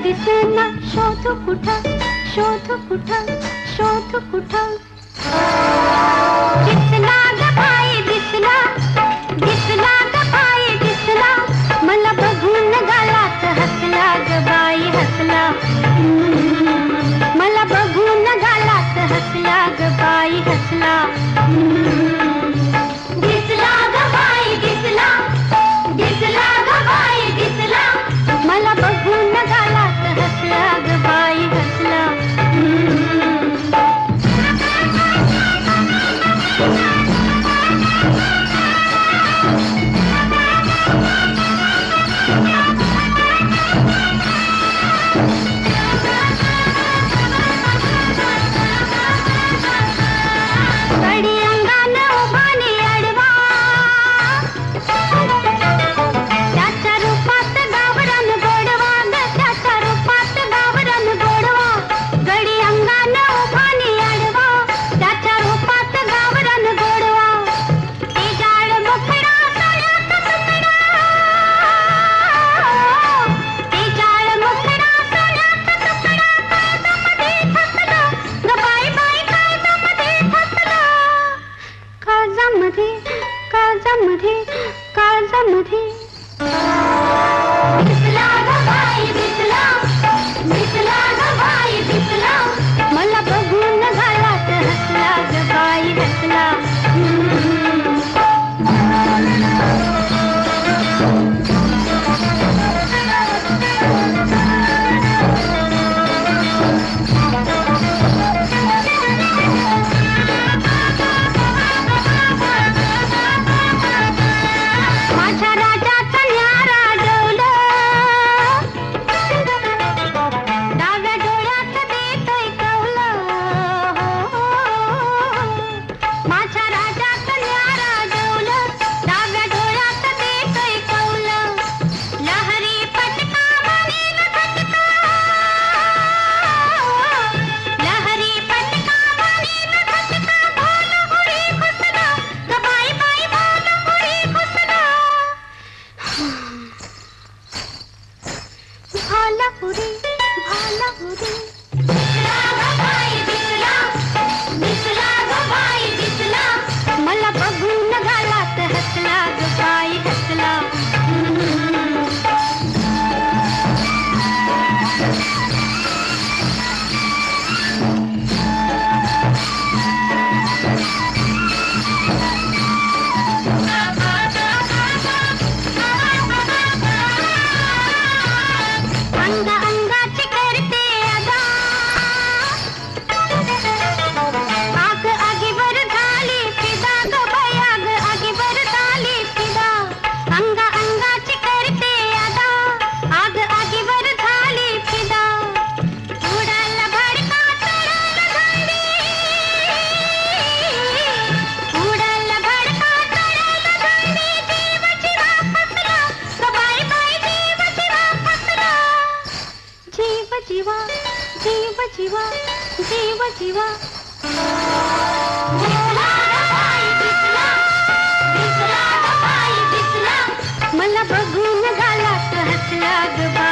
दिसेना शोध कुठं शोध कुठं शोध कुठं दिसला ग बाई दिसला दिसला ग बाई दिसला मला बघून गालात हसला ग बाई हसला मला बघून गालात हसला ग बाई हसला दिसला ग बाई दिसला दिसला ग बाई दिसला मला बघून गालात हसला ग बाई हसला कडी अंगान उभानी अडवा त्याच्या रूपात गावरान गोडवा ग त्याच्या रूपात गावरान गोडवा गडी अंगान उभानी अडवा त्याच्या रूपात गावरान गोडवा ते जाळ मुखडा सोन्याचा तुकडा ते जाळ मुखडा सोन्याचा तुकडा काळजामध्ये फसला ग बाई बाई काळजामध्ये फसला काळजामध्ये काळजामध्ये काळजामध्ये दिसला ग बाई दिसला दिसला ग बाई दिसला मला बघून गालात हसला ग बाई हसला माझ्या राजाचा न्यारा डोलं डाव्या डोळ्यात देतोय कौलं माझ्या राजाचा न्यारा डोलं डाव्या डोळ्यात देतोय कौलं लहरी पटका म्हणेल झटका लहरी पटका म्हणेल झटका भाल हुरी घुसला ग बाई बाई भाल हुरी घुसला भालापुरी भालापुरी दिसला ग बाई दिसला दिसला ग बाई दिसला मला बघून गालात हसला ग बाई हसला अंग अंगाची करते अदा आग आगीवर झाली फिदा ग बाई आग आगीवर झाली फिदा अंग अंगाची करते अदा आग आगीवर झाली फिदा उडाल भडका चढल थंडी उडाल भडका चढल थंडी जीव जीवा फसला ग बाई बाई जीव जीवा फसला जीव जीवा जीव जीवा जीव जीवा दिसला ग बाई दिसला दिसला ग बाई दिसला मला बघून गालात हसला ग बाई